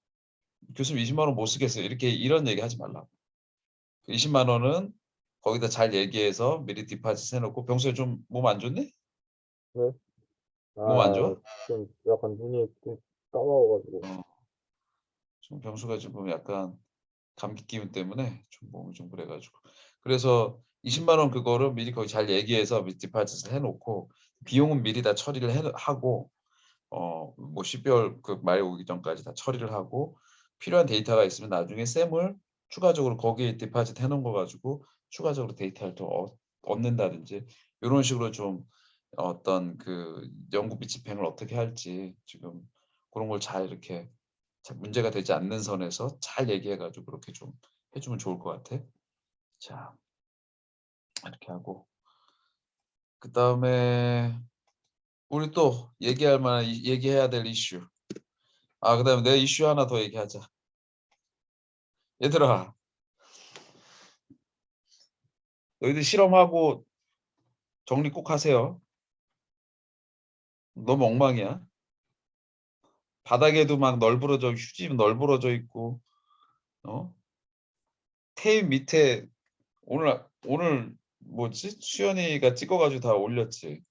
교수님 20만 원 못 쓰겠어요. 이런 얘기 하지 말라고. 20만 원은 거기다 잘 얘기해서 미리 디파짓 해놓고 병수에 좀 몸 안 좋니? 네. 몸 안 좋아? 좀 약간 눈이 좀 까마워가지고. 어, 좀 병수가 지금 약간 감기 기운 때문에 좀 몸이 좀 그래가지고 그래서 20만 원 그거를 미리 거기 잘 얘기해서 디파짓을 해놓고 비용은 미리 다 처리를 하고 뭐 12월 그 말 오기 전까지 다 처리를 하고 필요한 데이터가 있으면 나중에 셈을 추가적으로 거기에 디파짓 해놓은 거 가지고 추가적으로 데이터를 더 얻는다든지 이런 식으로 좀 어떤 그 연구비 집행을 어떻게 할지 지금 그런 걸 잘 이렇게 문제가 되지 않는 선에서 잘 얘기해 가지고 그렇게 좀 해주면 좋을 것 같아. 자, 이렇게 하고 그 다음에 우리 또 얘기할 만한 얘기해야 될 이슈. 그다음에 내 이슈 하나 더 얘기하자. 얘들아, 너희들 실험하고 정리 꼭 하세요. 너무 엉망이야. 바닥에도 막 널브러져 휴지 널브러져 있고, 테이프 밑에 오늘 뭐지? 수연이가 찍어가지고 다 올렸지.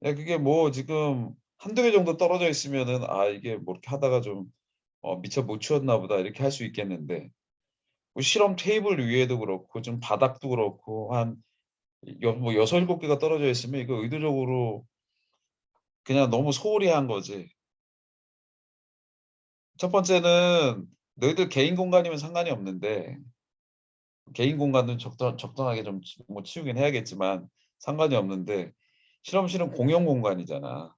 야, 그게 뭐 지금 한두 개 정도 떨어져 있으면은 이게 뭐 이렇게 하다가 좀 미처 못 치웠나 보다 이렇게 할 수 있겠는데 뭐 실험 테이블 위에도 그렇고 좀 바닥도 그렇고 한 뭐 6-7개가 떨어져 있으면 이거 의도적으로 그냥 너무 소홀히 한 거지. 첫 번째는 너희들 개인 공간이면 상관이 없는데 개인 공간은 적당하게 좀 뭐 치우긴 해야겠지만 상관이 없는데 실험실은 공용 공간이잖아.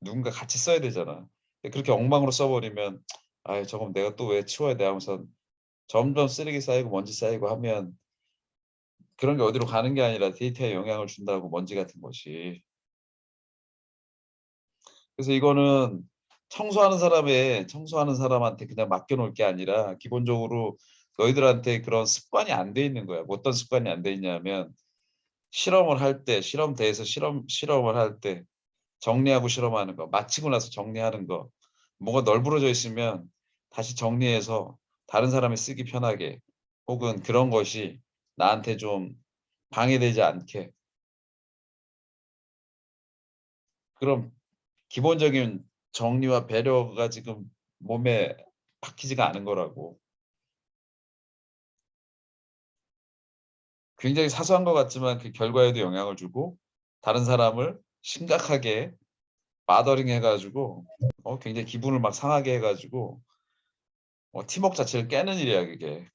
누군가 같이 써야 되잖아. 그렇게 엉망으로 써버리면 저건 내가 또 왜 치워야 돼 하면서 점점 쓰레기 쌓이고 먼지 쌓이고 하면 그런 게 어디로 가는 게 아니라 데이터에 영향을 준다고 먼지 같은 것이. 그래서 이거는 청소하는 사람한테 그냥 맡겨놓을 게 아니라 기본적으로 너희들한테 그런 습관이 안 돼 있는 거야. 뭐 어떤 습관이 안 돼 있냐면 실험을 할 때, 실험대에서 실험을 할 때 정리하고 실험하는 거, 마치고 나서 정리하는 거, 뭐가 널브러져 있으면 다시 정리해서 다른 사람이 쓰기 편하게 혹은 그런 것이 나한테 좀 방해되지 않게 그럼 기본적인 정리와 배려가 지금 몸에 박히지가 않은 거라고. 굉장히 사소한 것 같지만 그 결과에도 영향을 주고 다른 사람을 심각하게 마더링 해가지고 굉장히 기분을 막 상하게 해가지고 팀워크 자체를 깨는 일이야 그게.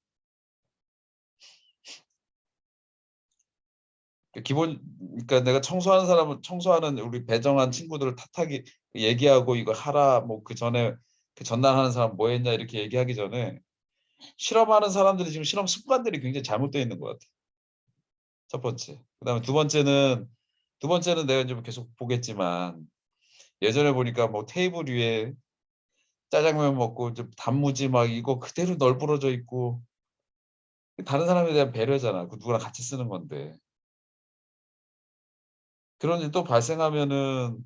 그러니까 내가 청소하는 우리 배정한 친구들을 탓하기 얘기하고 이거 하라 뭐 그 전에 그 전날하는 사람 뭐 했냐 이렇게 얘기하기 전에 실험하는 사람들이 지금 실험 습관들이 굉장히 잘못되어 있는 것 같아. 첫 번째. 그다음에 두 번째는 내가 이제 계속 보겠지만 예전에 보니까 뭐 테이블 위에 짜장면 먹고 좀 단무지 막 이거 그대로 널브러져 있고 다른 사람에 대한 배려잖아. 그 누구랑 같이 쓰는 건데. 그런 일 또 발생하면은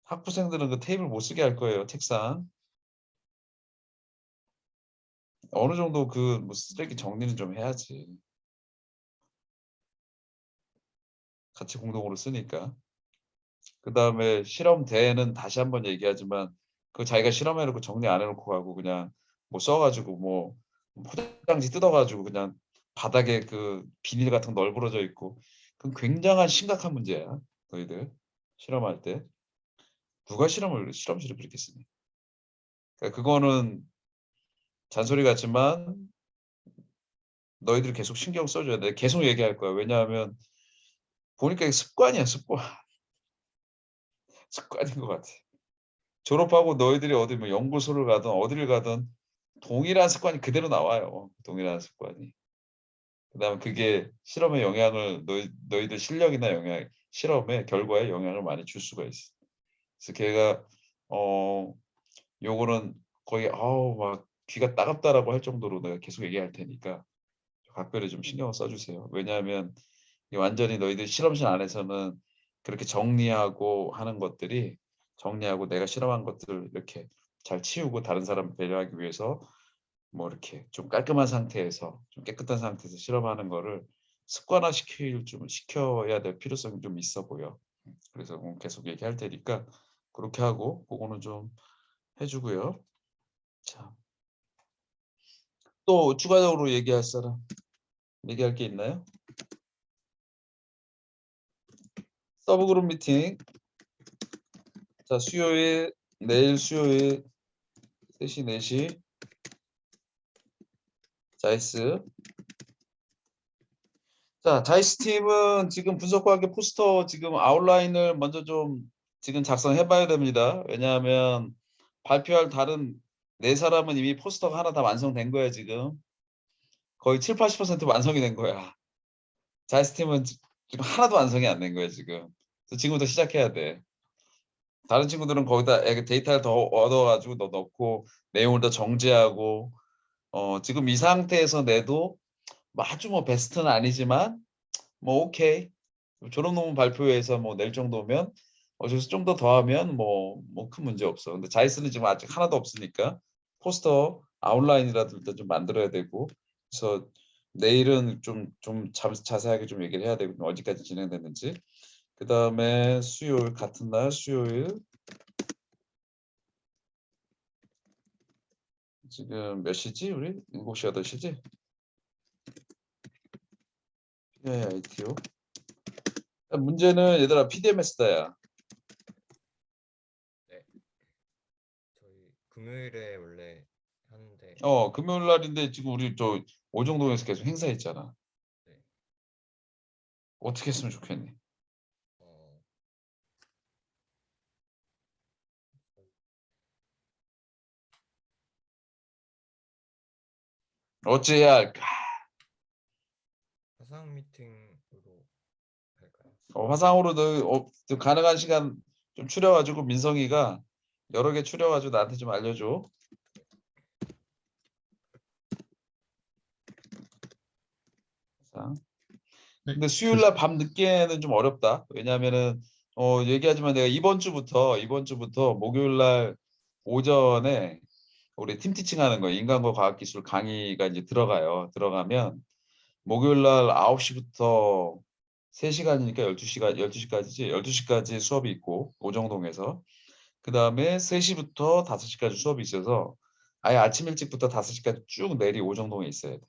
학부생들은 그 테이블 못 쓰게 할 거예요. 책상. 어느 정도 그 뭐 쓰레기 정리는 좀 해야지. 같이 공동으로 쓰니까. 그다음에 실험대에는 다시 한번 얘기하지만 그 자기가 실험해놓고 정리 안 해놓고 가고 그냥 뭐 써가지고 뭐 포장지 뜯어가지고 그냥 바닥에 그 비닐 같은 거 널브러져 있고 그건 굉장한 심각한 문제야. 너희들 실험할 때 누가 실험실을 그렇게 쓰니? 그러니까 그거는 잔소리 같지만 너희들 계속 신경 써줘야 돼. 계속 얘기할 거야. 왜냐하면 보니까 이게 습관이야, 습관. 습관인 것 같아. 졸업하고 너희들이 어디 뭐 연구소를 가든 어디를 가든 동일한 습관이 그대로 나와요. 동일한 습관이. 그다음에 그게 실험에 영향을 너희들 실력이나 실험의 결과에 영향을 많이 줄 수가 있어. 그래서 걔가 요거는 거의 막 귀가 따갑다라고 할 정도로 내가 계속 얘기할 테니까 각별히 좀 신경을 써주세요. 왜냐하면 완전히 너희들 실험실 안에서는 그렇게 정리하고 하는 것들이 정리하고 내가 실험한 것들을 이렇게 잘 치우고 다른 사람 배려하기 위해서 뭐 이렇게 좀 깔끔한 상태에서 좀 깨끗한 상태에서 실험하는 거를 습관화 시켜야 될 필요성이 좀 있어 보여. 그래서 계속 얘기할 테니까 그렇게 하고 그거는 좀 해주고요. 자, 또 추가적으로 얘기할 게 있나요? 서브그룹 미팅 자, 수요일, 내일 수요일 3시, 4시 자이스. 자, 자이스 팀은 지금 분석과학의 포스터 지금 아웃라인을 먼저 좀 지금 작성해 봐야 됩니다. 왜냐하면 발표할 다른 4사람은 이미 포스터가 하나 다 완성된 거야, 지금. 거의 7, 80% 완성이 된 거야. 자이스 팀은 지금 하나도 완성이 안 된 거야, 지금. 그래서 지금부터 시작해야 돼. 다른 친구들은 거기다 데이터를 더 얻어가지고 넣고 내용을 더 정제하고 지금 이 상태에서 내도 아주 뭐 베스트는 아니지만 뭐 오케이. 졸업 논문 발표회에서 뭐 낼 정도면 어디서 좀 더 더하면 뭐 큰 문제 없어. 근데 자이스는 지금 아직 하나도 없으니까 포스터 아웃라인이라도 일단 좀 만들어야 되고, 그래서 내일은 좀 자세하게 좀 얘기를 해야 되고 어디까지 진행됐는지. 그 다음에 수요일 같은 날 수요일 지금 몇 시지 우리? 7시 8시지? 네, ITO. 문제는 얘들아 PDMS다야. 네. 저희 금요일에 원래 하는데 금요일 날인데 지금 우리 저 오정동에서 계속 행사했잖아. 네. 어떻게 했으면 좋겠니? 어, 어째야 할까? 화상 미팅으로 할까요? 화상으로도 가능한 시간 좀 추려가지고 민성이가 여러 개 추려가지고 나한테 좀 알려줘. 화상. 네, 근데 수요일 날 밤 늦게는 좀 어렵다. 왜냐하면은 얘기하지만 내가 이번 주부터 목요일 날 오전에 우리 팀 티칭 하는 거 인간과 과학기술 강의가 이제 들어가면 목요일 날 9시부터 3시간이니까 12시까지지. 12시까지 수업이 있고 오정동에서 그다음에 3시부터 5시까지 수업이 있어서 아예 아침 일찍부터 5시까지 쭉 내리 오정동에 있어야 돼.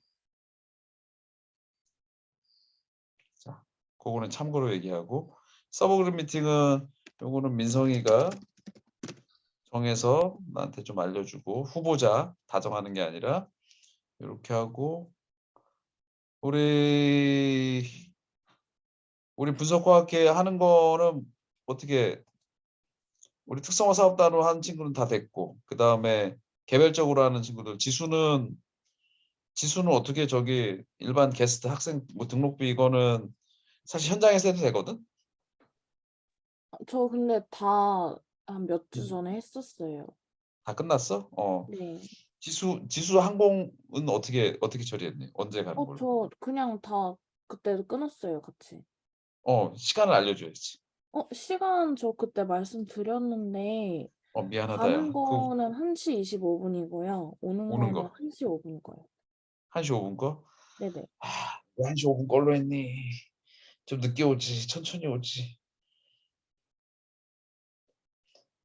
자, 그거는 참고로 얘기하고 서브그룹 미팅은 요거는 민성이가 정해서 나한테 좀 알려주고 후보자 다정하는 게 아니라 이렇게 하고 우리 분석과학회 하는 거는 어떻게 우리 특성화 사업단으로 하는 친구는 다 됐고 그 다음에 개별적으로 하는 친구들 지수는 어떻게 저기 일반 게스트 학생 뭐 등록비 이거는 사실 현장에서 해도 되거든. 저 근데 다 한 몇 주 음. 전에 했었어요. 다 끝났어? 네. 지수 항공은 어떻게 처리했니? 언제 가는 걸로? 저 그냥 다 그때 끊었어요, 같이. 시간을 알려줘야지. 시간 저 그때 말씀드렸는데 미안하다 야. 가는 거는 1시 25분이고요. 오는 오는 거는 거 1시 5분 거예요. 1시 5분 거? 네네. 왜 1시 5분 걸로 했니? 좀 늦게 오지. 천천히 오지.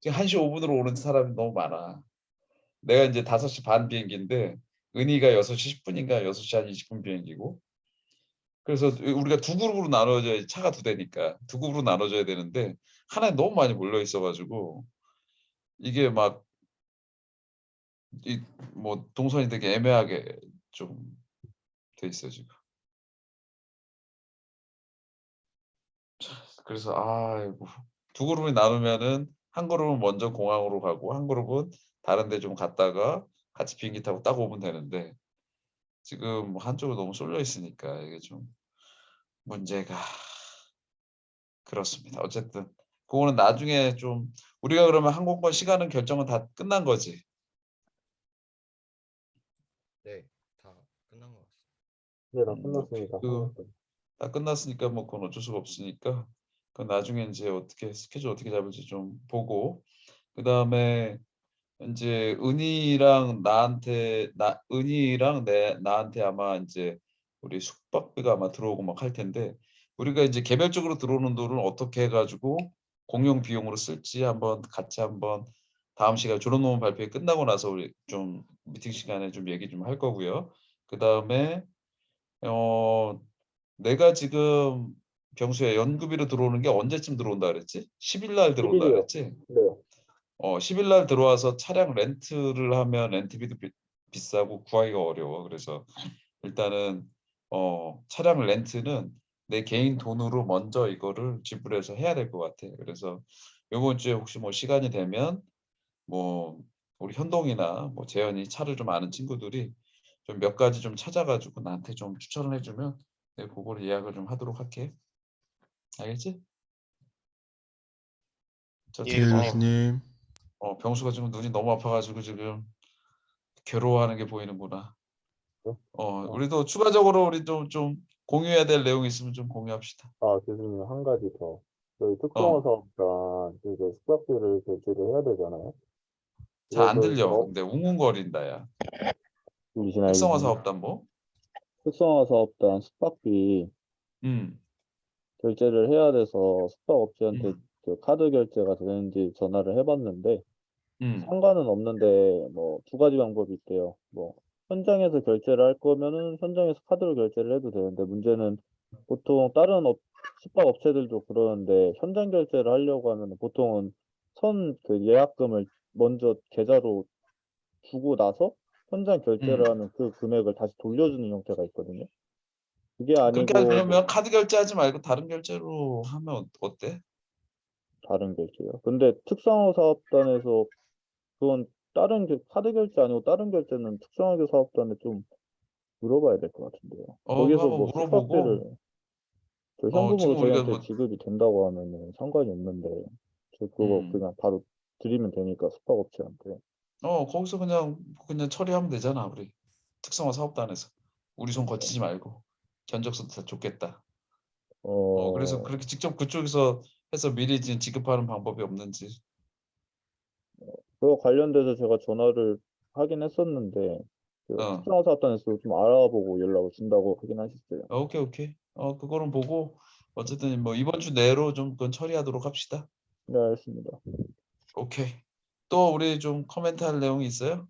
지금 1시 5분으로 오는 사람이 너무 많아. 내가 이제 5시 반 비행기인데 은희가 6시 10분인가 6시 한 20분 비행기고 그래서 우리가 두 그룹으로 나눠져야 차가 2대니까 두 그룹으로 나눠져야 되는데 하나에 너무 많이 몰려 있어가지고 이게 막 뭐 동선이 되게 애매하게 좀 돼 있어 지금. 그래서 아이고 두 그룹이 나누면은 한 그룹은 먼저 공항으로 가고 한 그룹은 다른 데 좀 갔다가 같이 비행기 타고 딱 오면 되는데 지금 한쪽으로 너무 쏠려 있으니까 이게 좀 문제가 그렇습니다. 어쨌든 그거는 나중에 좀 우리가 그러면 항공권 시간은 결정은 다 끝난 거지. 네, 다 끝난 것 같습니다. 네, 다 끝났습니다. 다 끝났으니까 뭐 그건 어쩔 수가 없으니까 그 나중에 이제 어떻게 스케줄 어떻게 잡을지 좀 보고 그 다음에 이제 은희랑 나한테 아마 이제 우리 숙박비가 아마 들어오고 막 할 텐데 우리가 이제 개별적으로 들어오는 돈을 어떻게 해가지고 공용 비용으로 쓸지 같이 한번 다음 시간 졸업 논문 발표 끝나고 나서 우리 좀 미팅 시간에 좀 얘기 좀 할 거고요. 그 다음에 내가 지금 병수야 연구비로 들어오는 게 언제쯤 들어온다 그랬지? 10일 날 들어온다 10일이요. 그랬지? 네. 10일 날 들어와서 차량 렌트를 하면 렌트비도 비싸고 구하기가 어려워. 그래서 일단은 차량 렌트는 내 개인 돈으로 먼저 이거를 지불해서 해야 될 것 같아. 그래서 이번 주에 혹시 뭐 시간이 되면 뭐 우리 현동이나 뭐 재현이 차를 좀 아는 친구들이 좀 몇 가지 좀 찾아가지고 나한테 좀 추천을 해주면 내가 그거를 예약을 좀 하도록 할게. 알겠지? 저 예, 예, 지금 교수님. 병수가 지금 눈이 너무 아파가지고 지금 괴로워하는 게 보이는구나. 우리도 추가적으로 우리 좀 공유해야 될 내용이 있으면 좀 공유합시다. 교수님 한 가지 더. 저희 특성화 어. 사업단 이제 숙박비를 결제를 해야 되잖아요. 잘 안 이것을 들려. 근데 웅웅거린다, 야. 들리시나요, 특성화 교수님? 사업단 뭐? 특성화 사업단 숙박비 음. 결제를 해야 돼서 숙박업체한테 음. 그 카드 결제가 되는지 전화를 해봤는데 음. 상관은 없는데 뭐 두 가지 방법이 있대요. 뭐 현장에서 결제를 할 거면은 현장에서 카드로 결제를 해도 되는데 문제는 보통 다른 숙박업체들도 그러는데 현장 결제를 하려고 하면 보통은 그 예약금을 먼저 계좌로 주고 나서 현장 결제를 하면 그 금액을 다시 돌려주는 형태가 있거든요. 그게 그렇게 아니고 뭐 하려면 카드 결제하지 말고 다른 결제로 하면 어때? 다른 결제요. 근데 특성화 사업단에서 그건 카드 결제 아니고 다른 결제는 특성화교 사업단에 좀 물어봐야 될 것 같은데요. 그거 거기서 한번 뭐 숙박비를 물어보고 현금으로 지금 우리가 저희한테 뭐 지급이 된다고 하면은 상관이 없는데 저 그거 그냥 바로 드리면 되니까 숙박업체한테. 거기서 그냥 처리하면 되잖아, 우리. 특성화 사업단에서. 우리 손 거치지 말고. 견적서도 다 줬겠다. 그래서 어, 그렇게 직접 그쪽에서 해서 미리 지급하는 방법이 없는지. 그거 관련돼서 제가 전화를 하긴 했었는데 그 어. 특성화 사업단에서 좀 알아보고 연락을 준다고 하긴 하셨어요. 오케이, 오케이. 그거는 보고 어쨌든 뭐 이번 주 내로 좀 그건 처리하도록 합시다. 네, 알겠습니다. 오케이. 또 우리 좀 코멘트 할 내용이 있어요?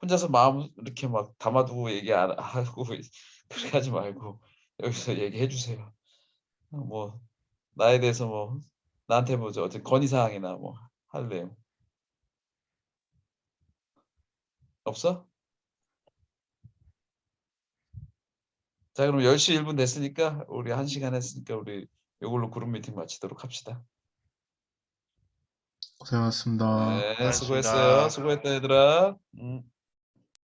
혼자서 마음 이렇게 막 담아두고 얘기 안 하고 그렇게 하지 말고 여기서 얘기해 주세요. 뭐 나에 대해서 뭐 나한테 뭐죠? 어쨌든 건의사항이나 뭐 할 내용 없어? 자, 그럼 10시 1분 됐으니까 우리 1시간 했으니까 우리 이걸로 그룹 미팅 마치도록 합시다. 고생하셨습니다. 네, 수고했어요. 수고했다 얘들아.